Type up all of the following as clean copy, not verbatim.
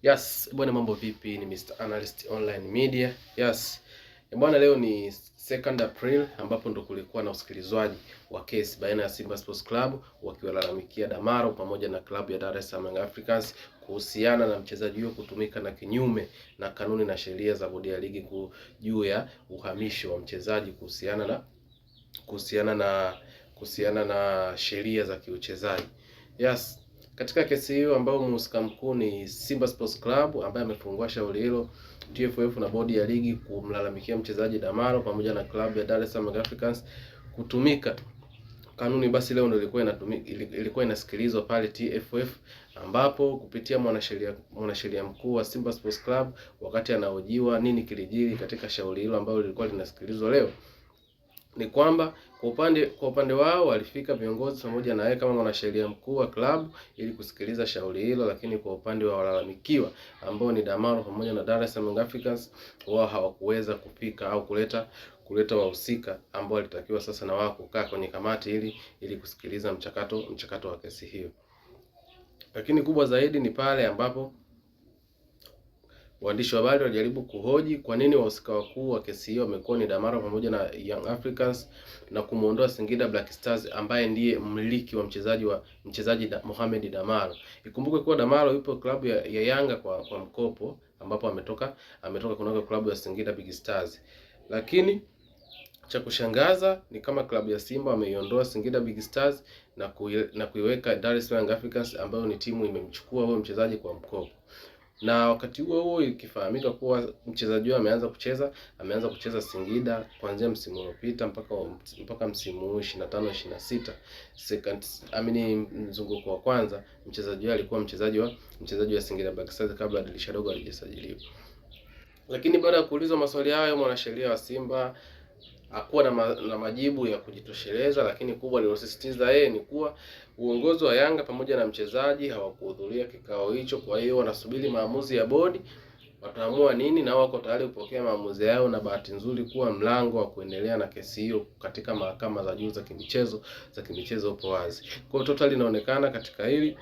Yes, bwana mambo vipi? Ni Mr. Analyst Online Media. Yes. Bwana leo ni 2 April ambapo ndo kulikuwa na usikilizwaji wa kesi baina ya Simba Sports Club wakiwalalamikia Damaro pamoja na klabu ya Dar es Salaam Africans kuhusiana na mchezaji huyo kutumika na kinyume na kanuni na sheria za bodi ya ligi juu ya uhamisho wa mchezaji kuhusiana na sheria za kiuchezaji. Yes. Katika kesi hiyo ambayo mhusika mkuu ni Simba Sports Club ambaye amefungua shauri hilo TFF na bodi ya ligi kumlalamikia mchezaji Damaro pamoja na klabu ya Dar es Salaam Africans kutumika kanuni, basi leo ndio ilikuwa inasikilizwa pale TFF, ambapo kupitia mwanasheria mkuu wa Simba Sports Club wakati anahojiwa nini kilijiri katika shauri hilo ambalo lilikuwa linasikilizwa leo, ni kwamba kwa upande wao walifika viongozi pamoja na yeye kama mwanasheria mkuu wa klabu ili kusikiliza shauri hilo, lakini kwa upande wa walalamikiwa ambao ni Damaro pamoja na Dar es Salaam Africans, wao hawakuweza kufika au kuleta wahusika ambao walitakiwa sasa na wao kukaa kwenye kamati ili kusikiliza mchakato wa kesi hiyo. Lakini kubwa zaidi ni pale ambapo waandishi wa habari walijaribu kuhoji kwa nini wahusika wakuu wa kesi hiyo wamekuwa ni Damaro pamoja na Young Africans na kumuondoa Singida Black Stars ambaye ndiye mmiliki wa mchezaji Mohamed Damaro. Ikumbuke kuwa Damaro yupo klabu ya Yanga kwa mkopo, ambapo ametoka kunako klabu ya Singida Big Stars. Lakini cha kushangaza ni kama klabu ya Simba wameiondoa Singida Big Stars na kuiweka Dar es Salaam Africans ambayo ni timu imemchukua huyo mchezaji kwa mkopo. Na wakati huo ikifahamika kuwa mchezaji huyo ameanza kucheza Singida kuanzia msimu uliopita mpaka msimu 25-26 mzunguko wa kwanza, mchezaji huyo alikuwa mchezaji wa Singida Black Stars kabla dirisha dogo halijasajiliwa. Lakini baada ya kuulizwa maswali hayo, mwanasheria wa Simba hakuwa na majibu ya kujitosheleza, lakini kubwa alilosisitiza yeye ni kuwa uongozi wa Yanga pamoja na mchezaji hawakuhudhuria kikao hicho, kwa hiyo wanasubiri maamuzi ya bodi wataamua nini, na wako tayari kupokea maamuzi yao, na bahati nzuri kuwa mlango wa kuendelea na kesi hiyo katika mahakama za juu za kimichezo upo wazi. Kwa hiyo total inaonekana katika hili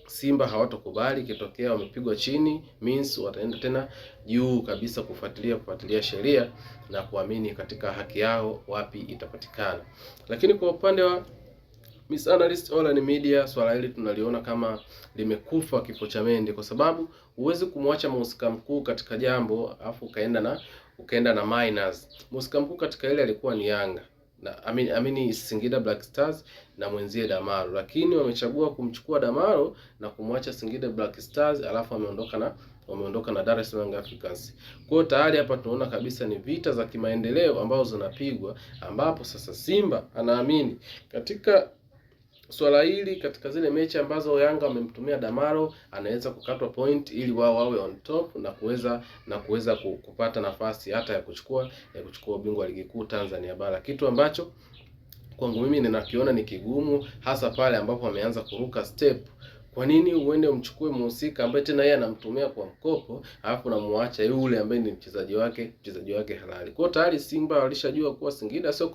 Simba hawatokubali, ikitokea wamepigwa chini means wataenda tena juu kabisa kufuatilia sheria na kuamini katika haki yao wapi itapatikana. Lakini kwa upande wa Mr. Analyst Online Media, swala hili tunaliona kama limekufa kifo cha mende, kwa sababu huwezi kumwacha mhusika mkuu katika jambo afu ukaenda na minors. Mhusika mkuu katika ile alikuwa ni Yanga na Singida Black Stars na mwenzie Damaro, lakini wamechagua kumchukua Damaro na kumwacha Singida Black Stars, alafu wameondoka na Dar es Salaam Africans. Kwa hiyo tayari hapa tunaona kabisa ni vita za kimaendeleo ambazo zinapigwa, ambapo sasa Simba anaamini katika swala hili, katika zile mechi ambazo Yanga wamemtumia Damaro anaweza kukatwa point ili wao wawe on top na kuweza kupata nafasi hata ya kuchukua ubingwa wa ligi kuu Tanzania bara, kitu ambacho kwangu mimi ninakiona ni kigumu, hasa pale ambapo wameanza kuruka step. Kwa nini uende umchukue mhusika ambaye tena yeye anamtumia kwa mkopo, alafu namuacha yule ambaye ni mchezaji wake halali? Kwa tayari Simba walishajua kuwa Singida sio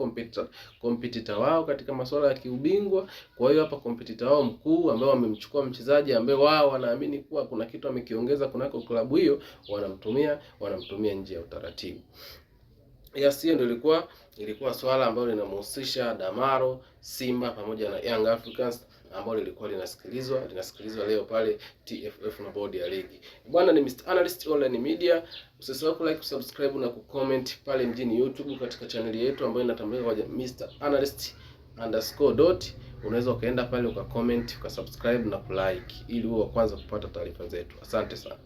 competitor wao katika masuala ya kiubingwa. Kwa hiyo hapa competitor wao mkuu ambao wamemchukua mchezaji ambaye wao wanaamini kuwa kuna kitu amekiongeza kunako klabu hiyo, wanamtumia nje ya utaratibu. Yes, hiyo ndio ilikuwa swala ambalo linamhusisha Damaro, Simba pamoja na Young Africans ambalo lilikuwa linasikilizwa leo pale TFF na bodi ya ligi. Bwana ni Mr. Analyst Online Media. Usisahau ku like, subscribe na kucomment pale mjini YouTube katika channel yetu ambayo inatambulika kwa Mr. Analyst _ unaweza ukaenda pale ukacomment, ukasubscribe na kulike ili uwe wa kwanza kupata taarifa zetu. Asante sana.